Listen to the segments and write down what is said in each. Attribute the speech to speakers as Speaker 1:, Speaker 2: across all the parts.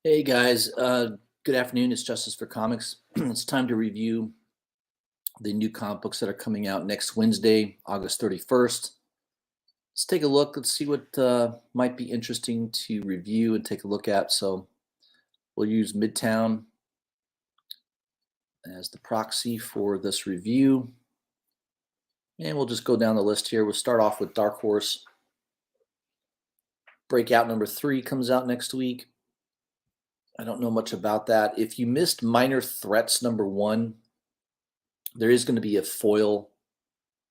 Speaker 1: Hey guys, good afternoon. It's Justice for Comics. It's time to review the new comic books that are coming out next Wednesday, August 31st. Let's take a look. Let's see what might be interesting to review and take a look at. So we'll use Midtown as the proxy for this review. And we'll just go down the list here. We'll start off with Dark Horse. Breakout number 3 comes out next week. I don't know much about that. If you missed Minor Threats number 1, there is going to be a foil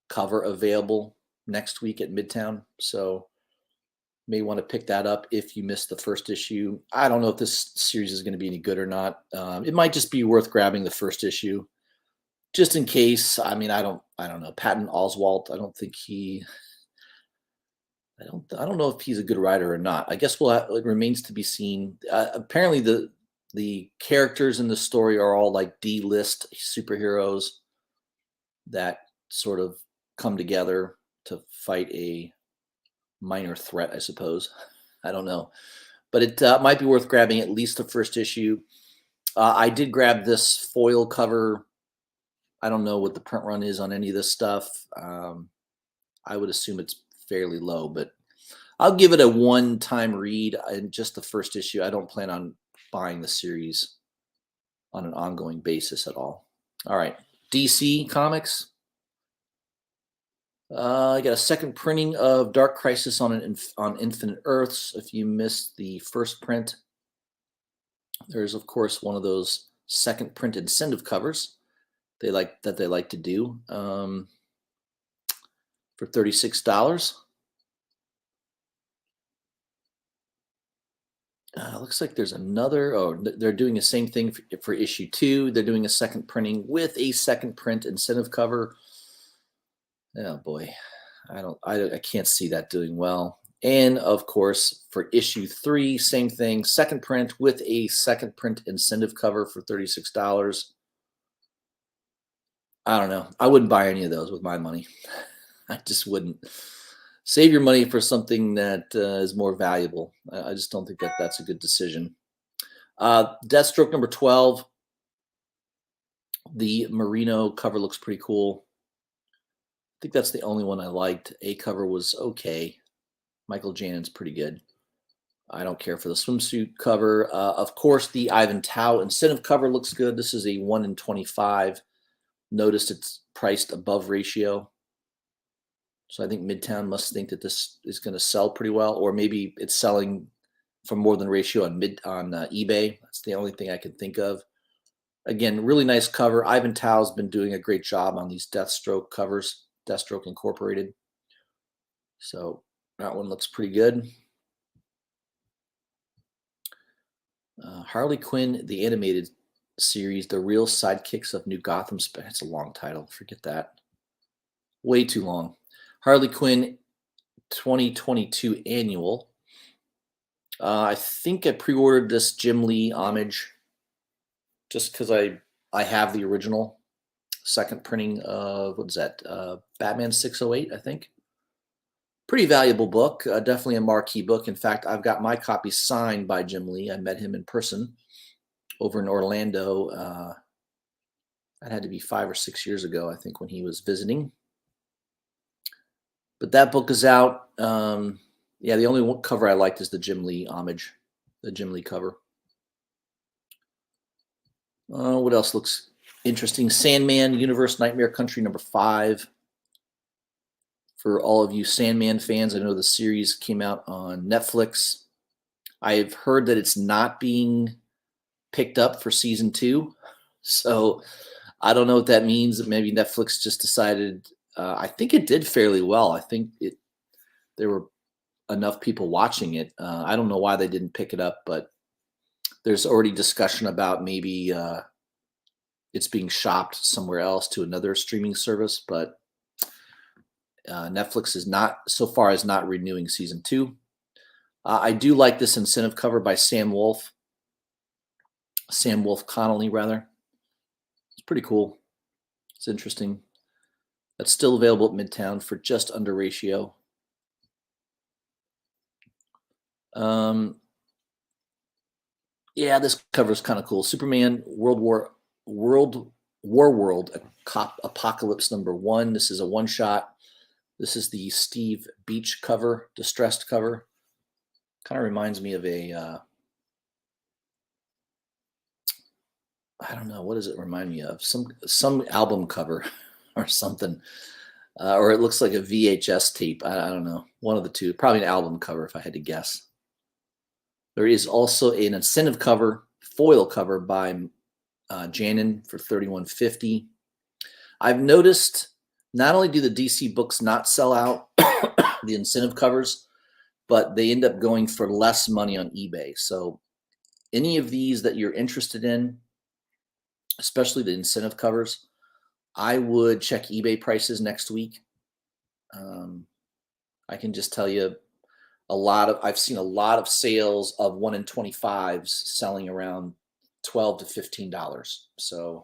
Speaker 1: cover available next week at Midtown. So may want to pick that up if you missed the first issue. I don't know if this series is going to be any good or not. It might just be worth grabbing the first issue just in case. I mean, I don't know. Patton Oswalt, I don't think I don't know if he's a good writer or not. I guess it remains to be seen. Apparently the characters in the story are all like D-list superheroes that sort of come together to fight a minor threat, I suppose. I don't know, but it might be worth grabbing at least the first issue. I did grab this foil cover. I don't know what the print run is on any of this stuff. I would assume it's fairly low, but I'll give it a one-time read and just the first issue. I don't plan on buying the series on an ongoing basis at all. All right, DC Comics. I got a second printing of Dark Crisis on Infinite Earths. If you missed the first print, there's of course one of those second print incentive covers they like to do for $36. Looks like there's another. Oh, they're doing the same thing for issue 2. They're doing a second printing with a second print incentive cover. Oh boy, I can't see that doing well. And of course, for issue 3, same thing, second print with a second print incentive cover for $36. I don't know. I wouldn't buy any of those with my money. I just wouldn't. Save your money for something that is more valuable. I just don't think that's a good decision. Deathstroke number 12. The Merino cover looks pretty cool. I think that's the only one I liked. A cover was okay. Michael Janon's pretty good. I don't care for the swimsuit cover. Of course, the Ivan Tao incentive cover looks good. This is a 1 in 25. Notice it's priced above ratio. So I think Midtown must think that this is going to sell pretty well, or maybe it's selling for more than ratio on eBay. That's the only thing I can think of. Again, really nice cover. Ivan Tao's been doing a great job on these Deathstroke covers, Deathstroke Incorporated. So that one looks pretty good. Harley Quinn, the animated series, The Real Sidekicks of New Gotham. It's a long title. Forget that. Way too long. Harley Quinn 2022 annual. I think I pre-ordered this Jim Lee homage just because I have the original second printing of, what is that, Batman 608, I think. Pretty valuable book, definitely a marquee book. In fact, I've got my copy signed by Jim Lee. I met him in person over in Orlando. That had to be 5 or 6 years ago, I think, when he was visiting. But that book is out. Yeah, the only cover I liked is the Jim Lee homage, the Jim Lee cover. What else looks interesting? Sandman Universe Nightmare Country number 5. For all of you Sandman fans, I know the series came out on Netflix. I've heard that it's not being picked up for season 2. So I don't know what that means. Maybe Netflix just decided. I think it did fairly well. I think there were enough people watching it. I don't know why they didn't pick it up, but there's already discussion about maybe it's being shopped somewhere else to another streaming service. But Netflix is not renewing season 2. I do like this incentive cover by Sam Wolf Connolly, rather. It's pretty cool. It's interesting. That's still available at Midtown for just under ratio. Yeah, this cover is kind of cool. Superman World Apocalypse #1. This is a one shot. This is the Steve Beach cover, distressed cover. Kind of reminds me of a I don't know, what does it remind me of? Some album cover or something. Or it looks like a VHS tape. I don't know. One of the two. Probably an album cover if I had to guess. There is also an incentive cover, foil cover by Janin for $31.50. I've noticed not only do the DC books not sell out the incentive covers, but they end up going for less money on eBay. So any of these that you're interested in, especially the incentive covers, I would check eBay prices next week. I can just tell you I've seen a lot of sales of 1 in 25s selling around $12 to $15. So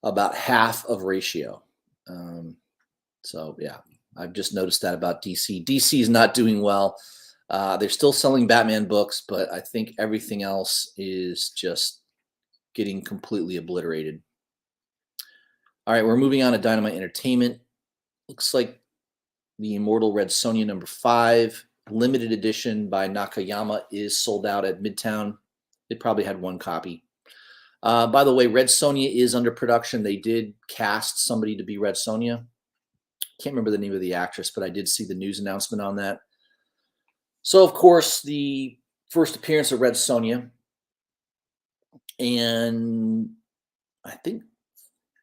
Speaker 1: about half of ratio. So yeah, I've just noticed that about DC. DC is not doing well. They're still selling Batman books, but I think everything else is just getting completely obliterated. All right, we're moving on to Dynamite Entertainment. Looks like the Immortal Red Sonja #5 limited edition by Nakayama is sold out at Midtown. They probably had one copy. By the way, Red Sonja is under production. They did cast somebody to be Red Sonja. Can't remember the name of the actress, but I did see the news announcement on that. So, of course, the first appearance of Red Sonja. And I think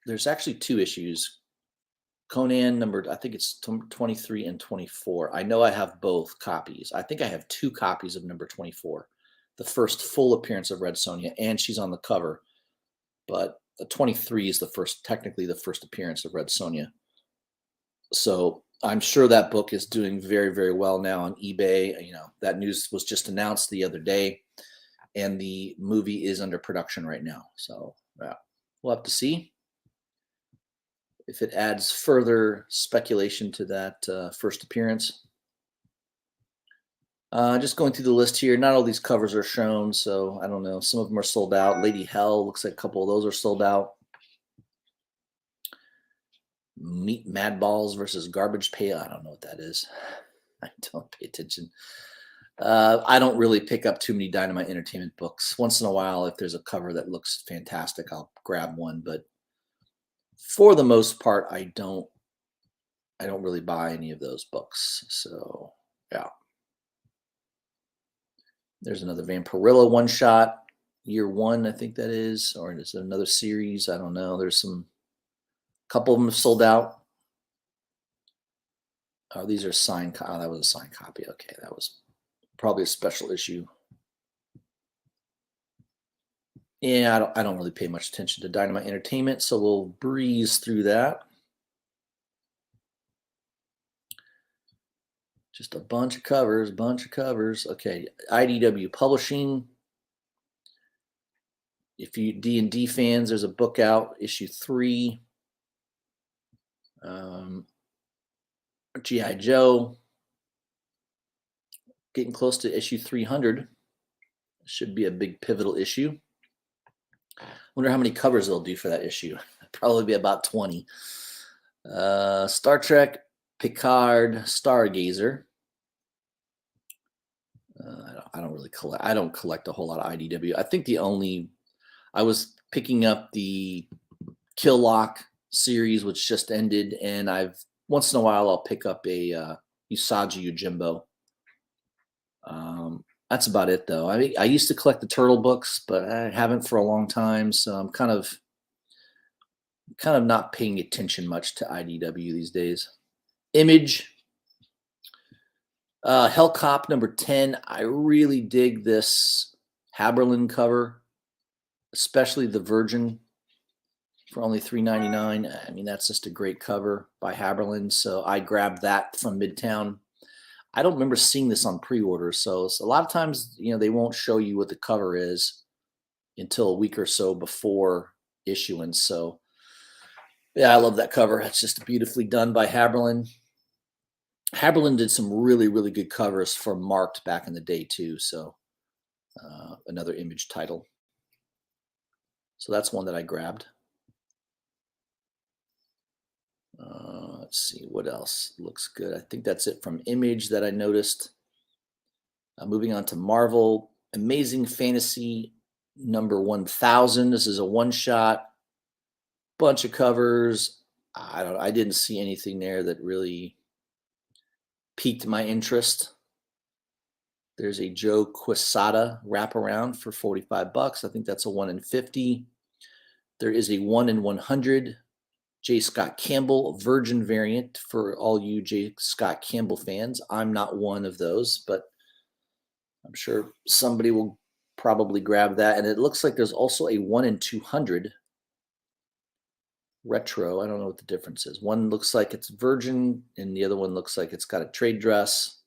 Speaker 1: there's actually 2 issues. Conan numbered, I think it's 23 and 24. I know I have both copies. I think I have 2 copies of number 24, the first full appearance of Red Sonja, and she's on the cover. But 23 is technically the first appearance of Red Sonja. So I'm sure that book is doing very, very well now on eBay. You know, that news was just announced the other day, and the movie is under production right now. So yeah, we'll have to see if it adds further speculation to that first appearance. Just going through the list here, not all these covers are shown, so I don't know. Some of them are sold out. Lady Hell, looks like a couple of those are sold out. Meet Mad Balls versus Garbage Pail. I don't know what that is. I don't pay attention. I don't really pick up too many Dynamite Entertainment books. Once in a while, if there's a cover that looks fantastic, I'll grab one, but for the most part, I don't really buy any of those books. So yeah. There's another Vampirilla one shot, year 1, I think that is, or is it another series? I don't know. There's a couple of them have sold out. Oh, these are signed. Oh, that was a signed copy. Okay, that was probably a special issue. Yeah, I don't really pay much attention to Dynamite Entertainment, so we'll breeze through that. Just a bunch of covers. Okay, IDW Publishing. If you D&D fans, there's a book out, issue 3. G.I. Joe. Getting close to issue 300. Should be a big pivotal issue. Wonder how many covers they'll do for that issue. Probably be about 20. Star Trek, Picard, Stargazer. I don't really collect. I don't collect a whole lot of IDW. I think I was picking up the Kill Lock series, which just ended, and once in a while I'll pick up a Usagi Yojimbo. That's about it, though. I mean, I used to collect the Turtle books, but I haven't for a long time, so I'm kind of not paying attention much to IDW these days. Image. Hellcop #10. I really dig this Haberlin cover, especially the Virgin for only $3.99. I mean, that's just a great cover by Haberlin. So I grabbed that from Midtown. I don't remember seeing this on pre-order. So a lot of times, they won't show you what the cover is until a week or so before issuance. So yeah, I love that cover. It's just beautifully done by Haberlin. Haberlin did some really, really good covers for Marked back in the day too. So another Image title. So that's one that I grabbed. Let's see what else looks good. I think that's it from Image that I noticed. Moving on to Marvel, Amazing Fantasy number 1000. This is a one-shot, bunch of covers. I didn't see anything there that really piqued my interest. There's a Joe Quesada wraparound for $45. I think that's a 1 in 50. There is a 1 in 100 J. Scott Campbell Virgin variant for all you J. Scott Campbell fans. I'm not one of those, but I'm sure somebody will probably grab that. And it looks like there's also a 1 in 200 retro. I don't know what the difference is. One looks like it's Virgin, and the other one looks like it's got a trade dress.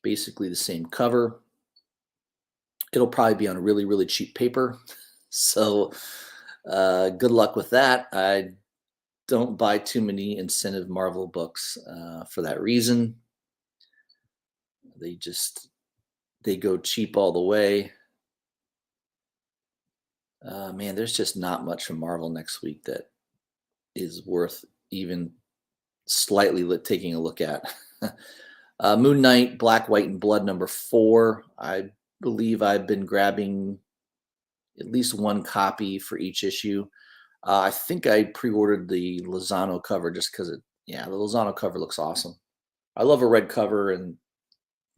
Speaker 1: Basically the same cover. It'll probably be on really, really cheap paper. So good luck with that. I don't buy too many incentive Marvel books for that reason. They go cheap all the way. Man, there's just not much from Marvel next week that is worth even slightly taking a look at. Moon Knight, Black, White, and Blood number 4. I believe I've been grabbing at least one copy for each issue. I think I pre-ordered the Lozano cover just because the Lozano cover looks awesome. I love a red cover, and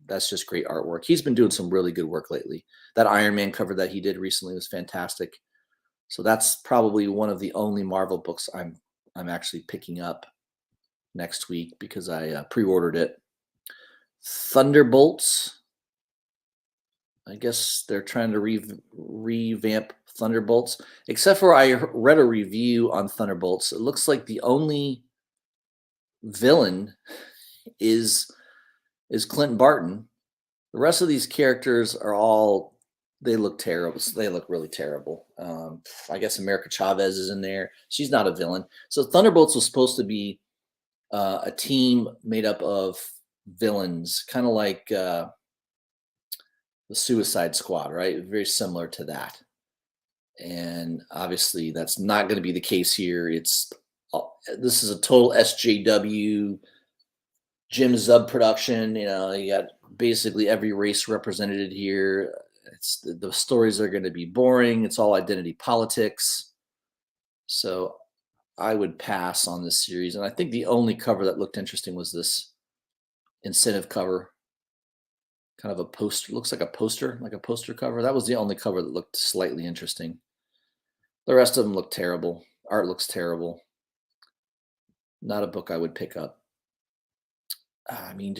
Speaker 1: that's just great artwork. He's been doing some really good work lately. That Iron Man cover that he did recently was fantastic. So that's probably one of the only Marvel books I'm actually picking up next week because I pre-ordered it. Thunderbolts. I guess they're trying to revamp Thunderbolts. Except for I read a review on Thunderbolts. It looks like the only villain is Clint Barton. The rest of these characters are they look terrible. They look really terrible. I guess America Chavez is in there. She's not a villain. So Thunderbolts was supposed to be a team made up of villains, kind of like the Suicide Squad, right? Very similar to that. And obviously that's not going to be the case here. This is a total SJW Jim Zub production. You got basically every race represented here. The stories are going to be boring. It's all identity politics. So I would pass on this series. And I think the only cover that looked interesting was this incentive cover. Kind of a poster, looks like a poster cover. That was the only cover that looked slightly interesting. The rest of them look terrible. Art looks terrible. Not a book I would pick up. I mean,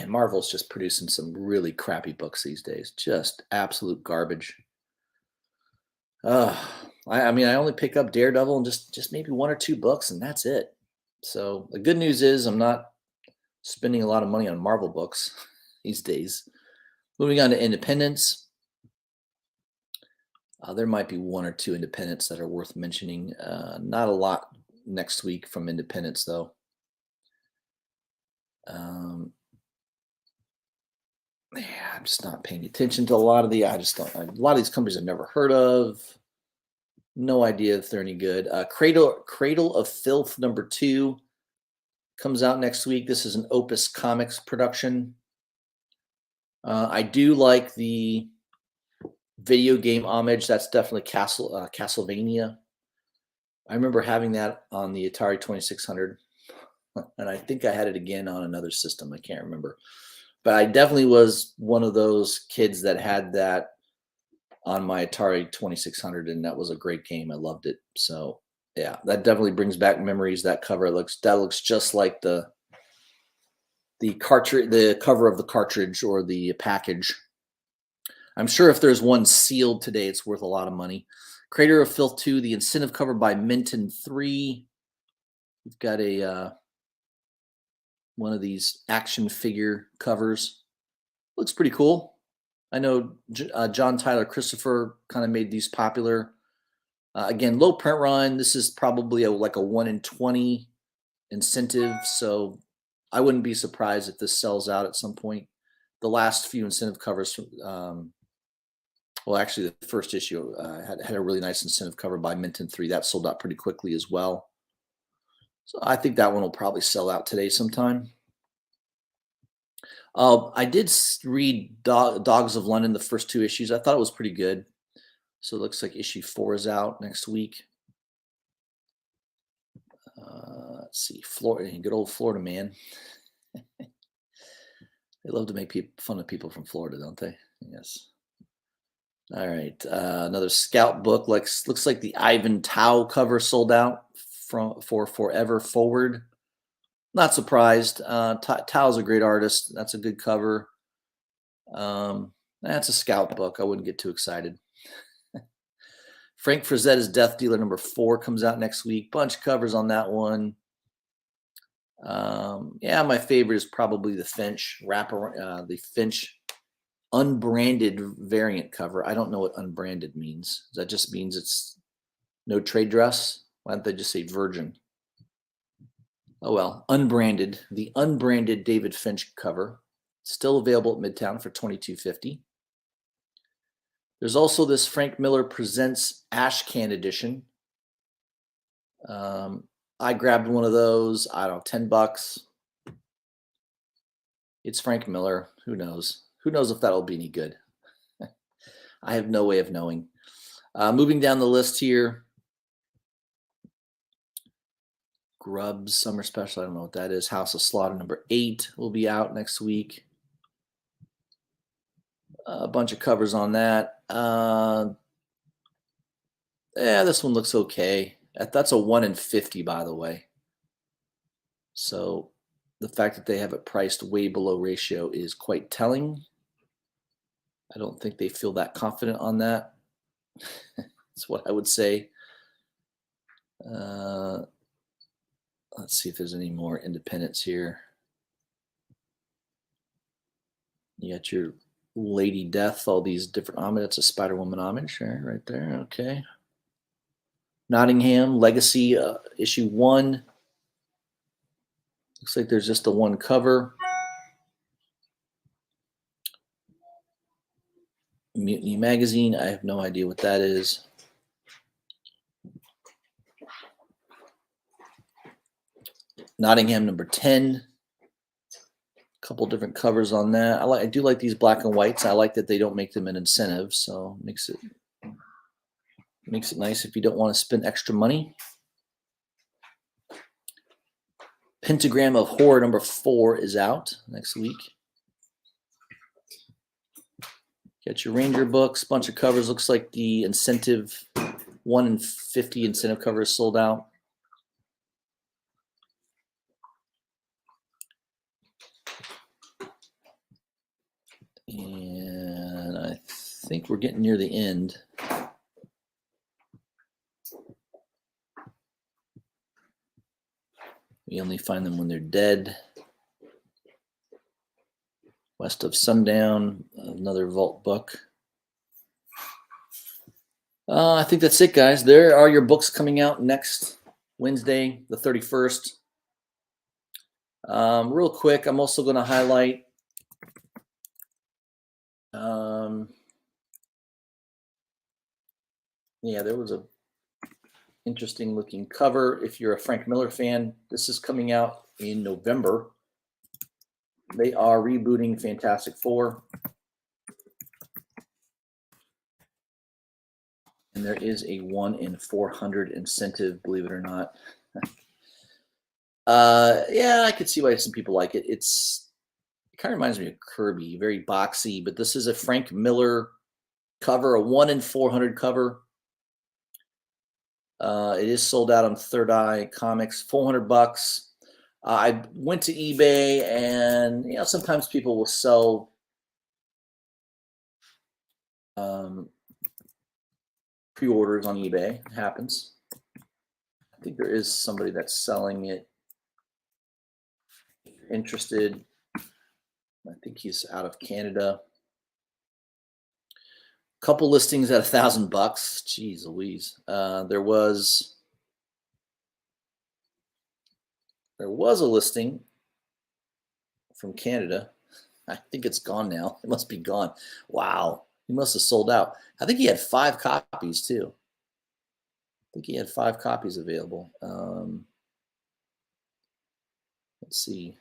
Speaker 1: Marvel's just producing some really crappy books these days. Just absolute garbage. I only pick up Daredevil and just maybe 1 or 2 books, and that's it. So the good news is I'm not spending a lot of money on Marvel books these days. Moving on to independents. There might be 1 or 2 independents that are worth mentioning. Not a lot next week from independents, though. I'm just not paying attention to a lot of a lot of these companies I've never heard of. No idea if they're any good. Cradle of Filth number 2 comes out next week. This is an Opus Comics production. I do like the video game homage. That's definitely Castlevania. I remember having that on the Atari 2600, and I think I had it again on another system. I can't remember. But I definitely was one of those kids that had that on my Atari 2600, and that was a great game. I loved it. So yeah, that definitely brings back memories. That cover looks just like the cartridge, the cover of the cartridge or the package. I'm sure if there's one sealed today, it's worth a lot of money. Crater of Filth 2, the incentive cover by Minton 3. We've got one of these action figure covers. Looks pretty cool. I know John Tyler Christopher kind of made these popular. Again, low print run. This is probably like a 1 in 20 incentive. So I wouldn't be surprised if this sells out at some point. the last few incentive covers. Well, actually, the first issue had a really nice incentive cover by Minton 3. That sold out pretty quickly as well. So I think that one will probably sell out today sometime. I did read Dogs of London, the first 2 issues. I thought it was pretty good. So it looks like issue 4 is out next week. Let's see, Florida, good old Florida man. They love to make fun of people from Florida, don't they? Yes. All right, another Scout book. Looks like the Ivan Tao cover sold out for Forever Forward. Not surprised. Tao's a great artist. That's a good cover. That's a Scout book. I wouldn't get too excited. Frank Frazetta's Death Dealer number 4 comes out next week. Bunch of covers on that one. Yeah, my favorite is probably the Finch the Finch unbranded variant cover. I don't know what unbranded means. That just means it's no trade dress? Why don't they just say virgin? Oh well, unbranded. The unbranded David Finch cover, still available at Midtown for $22.50. There's also this Frank Miller Presents Ash Can edition. I grabbed one of those. I don't know, $10. It's Frank Miller. Who knows? Who knows if that'll be any good? I have no way of knowing. Moving down the list here. Grubbs Summer Special. I don't know what that is. House of Slaughter number 8 will be out next week. A bunch of covers on that. Yeah, this one looks okay. That's a 1 in 50, by the way. So the fact that they have it priced way below ratio is quite telling. I don't think they feel that confident on that. That's what I would say. Let's see if there's any more independents here. You got your Lady Death, all these different homage. It's a Spider-Woman homage right there. Okay. Nottingham Legacy issue 1. Looks like there's just the one cover. Mutiny Magazine. I have no idea what that is. Nottingham number 10. A couple different covers on that. I do like these black and whites. I like that they don't make them an incentive, so makes it nice if you don't want to spend extra money. Pentagram of Horror number 4 is out next week. Got your Ranger books, bunch of covers. Looks like the incentive 1 in 50 incentive cover is sold out. And I think we're getting near the end. We only find them when they're dead. West of Sundown, another Vault book. I think that's it, guys. There are your books coming out next Wednesday, the 31st. Real quick, I'm also going to highlight yeah, there was a interesting looking cover. If you're a Frank Miller fan, this is coming out in November. They are rebooting Fantastic Four. And there is a 1 in 400 incentive, believe it or not. Yeah, I could see why some people like it. It kind of reminds me of Kirby, very boxy, but this is a Frank Miller cover, a 1 in 400 cover. It is sold out on Third Eye Comics, $400. I went to eBay, and sometimes people will sell pre-orders on eBay. It happens. I think there is somebody that's selling it. If you're interested, I think he's out of Canada. Couple listings at $1,000. Jeez Louise. There was a listing from Canada. I think it's gone now. It must be gone. Wow. He must have sold out. I think he had 5 copies too. I think he had 5 copies available. Let's see.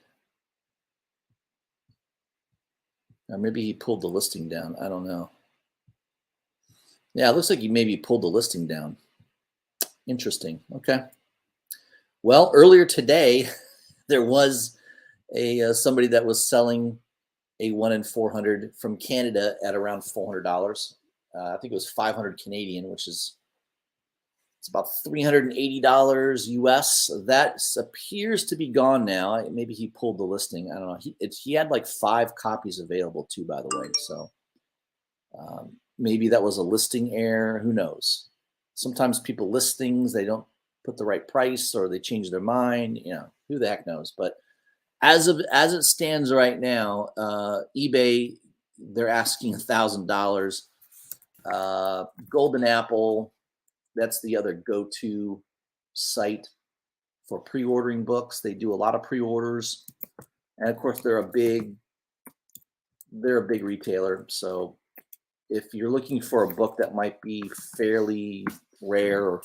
Speaker 1: Or maybe he pulled the listing down. I don't know. Yeah, it looks like he maybe pulled the listing down. Interesting. Okay. Well, earlier today, there was a somebody that was selling a 1 in 400 from Canada at around $400. I think it was 500 Canadian, which is it's about $380 US. That appears to be gone now. Maybe he pulled the listing. I don't know. He had like 5 copies available too, by the way. So maybe that was a listing error. Who knows? Sometimes people list things, they don't put the right price or they change their mind. You know, who the heck knows? But as it stands right now, eBay, they're asking $1,000. Golden Apple, that's the other go-to site for pre-ordering books. They do a lot of pre-orders, and of course they're a big retailer. So if you're looking for a book that might be fairly rare or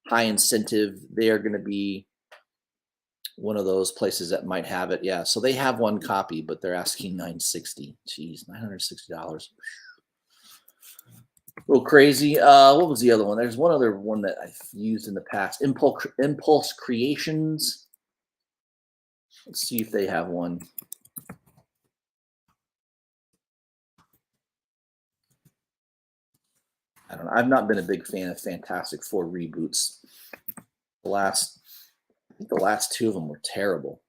Speaker 1: high incentive, they are going to be one of those places that might have it. Yeah, so they have 1 copy, but they're asking $960. Jeez, $960. A little crazy. What was the other one? There's one other one that I've used in the past. Impulse Creations. Let's see if they have one. I don't know. I've not been a big fan of Fantastic Four reboots. I think the last 2 of them were terrible.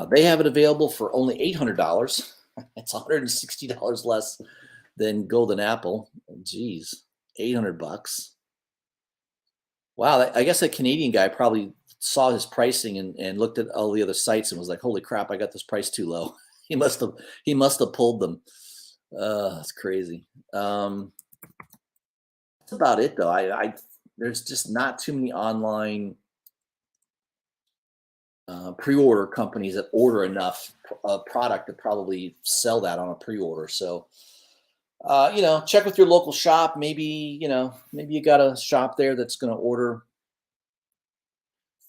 Speaker 1: They have it available for only $800. It's $160 less than Golden Apple. Jeez, $800. Wow, I guess that Canadian guy probably saw his pricing and looked at all the other sites and was like, "Holy crap, I got this price too low." He must have pulled them. That's crazy. That's about it though. I there's just not too many online pre-order companies that order enough product to probably sell that on a pre-order. So check with your local shop. Maybe you got a shop there that's going to order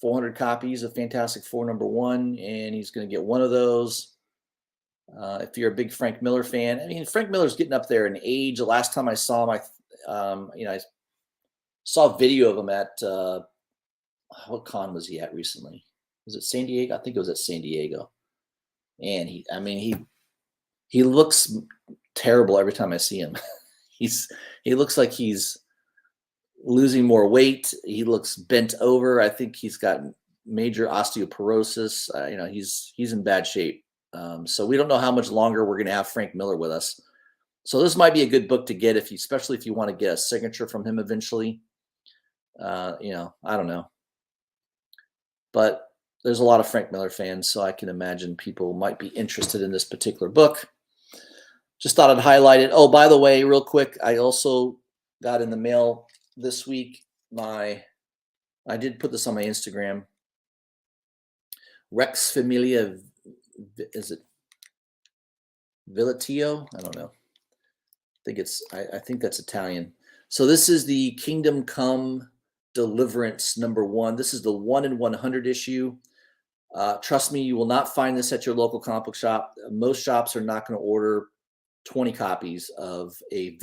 Speaker 1: 400 copies of Fantastic Four #1, and he's going to get one of those. If you're a big Frank Miller fan, I mean, Frank Miller's getting up there in age. The last time I saw him, I saw a video of him at what con was he at recently? Was it San Diego? I think it was at San Diego. And he looks terrible every time I see him. He looks like he's losing more weight. He looks bent over. I think he's got major osteoporosis. He's in bad shape. So we don't know how much longer we're going to have Frank Miller with us. So this might be a good book to get especially if you want to get a signature from him eventually. I don't know, but there's a lot of Frank Miller fans, so I can imagine people might be interested in this particular book. Just thought I'd highlight it. Oh, by the way, real quick, I also got in the mail this week. I did put this on my Instagram. Rex Familia, is it Villatio? I don't know. I think that's Italian. So this is the Kingdom Come Deliverance #1. This is the 1 in 100 issue. Trust me, you will not find this at your local comic book shop. Most shops are not going to order 20 copies of a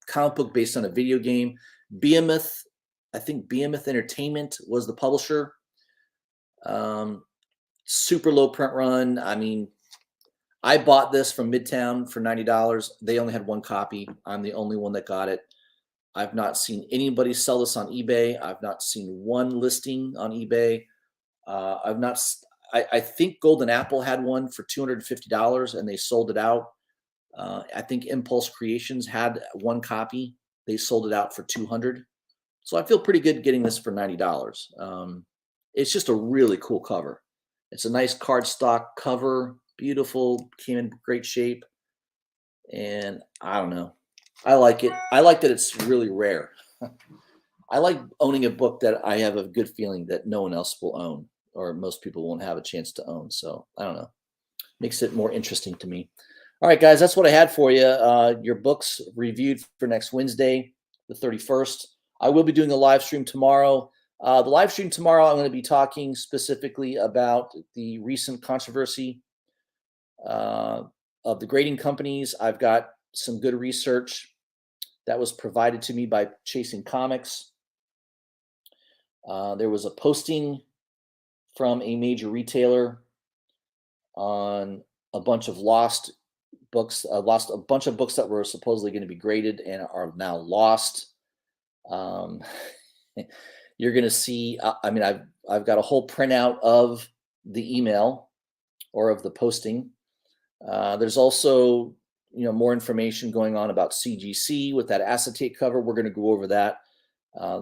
Speaker 1: comic book based on a video game. Behemoth, I think Behemoth Entertainment was the publisher. Super low print run. I mean, I bought this from Midtown for $90. They only had 1 copy. I'm the only one that got it. I've not seen anybody sell this on eBay. I've not seen one listing on eBay. I think Golden Apple had one for $250 and they sold it out. I think Impulse Creations had 1 copy. They sold it out for $200. So I feel pretty good getting this for $90. It's just a really cool cover. It's a nice cardstock cover, beautiful, came in great shape. And I don't know. I like it. I like that it's really rare. I like owning a book that I have a good feeling that no one else will own, or most people won't have a chance to own. So I don't know. makes it more interesting to me. All right, guys, that's what I had for you. Your books reviewed for next Wednesday, the 31st. I will be doing a live stream tomorrow. The live stream tomorrow, I'm going to be talking specifically about the recent controversy of the grading companies. I've got some good research that was provided to me by Chasing Comics. There was a posting from a major retailer on a bunch of lost books, lost a bunch of books that were supposedly going to be graded and are now lost. You're going to see, I mean, I've got a whole printout of the email or of the posting. There's also, more information going on about CGC with that acetate cover. We're going to go over that.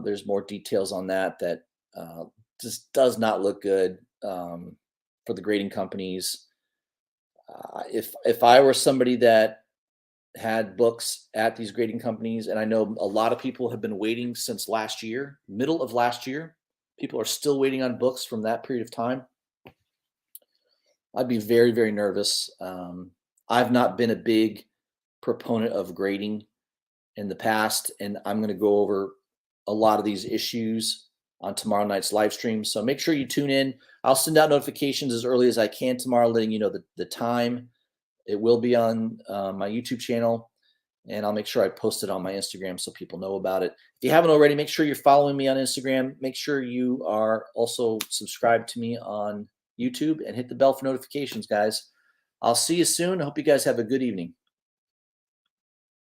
Speaker 1: There's more details on that just does not look good for the grading companies. If I were somebody that had books at these grading companies, and I know a lot of people have been waiting since last year, middle of last year, people are still waiting on books from that period of time, I'd be very, very nervous. I've not been a big proponent of grading in the past, and I'm going to go over a lot of these issues on tomorrow night's live stream. So make sure you tune in. I'll send out notifications as early as I can tomorrow, letting you know the time. It will be on my YouTube channel, and I'll make sure I post it on my Instagram so people know about it. If you haven't already, make sure you're following me on Instagram. Make sure you are also subscribed to me on YouTube and hit the bell for notifications, guys. I'll see you soon. I hope you guys have a good evening.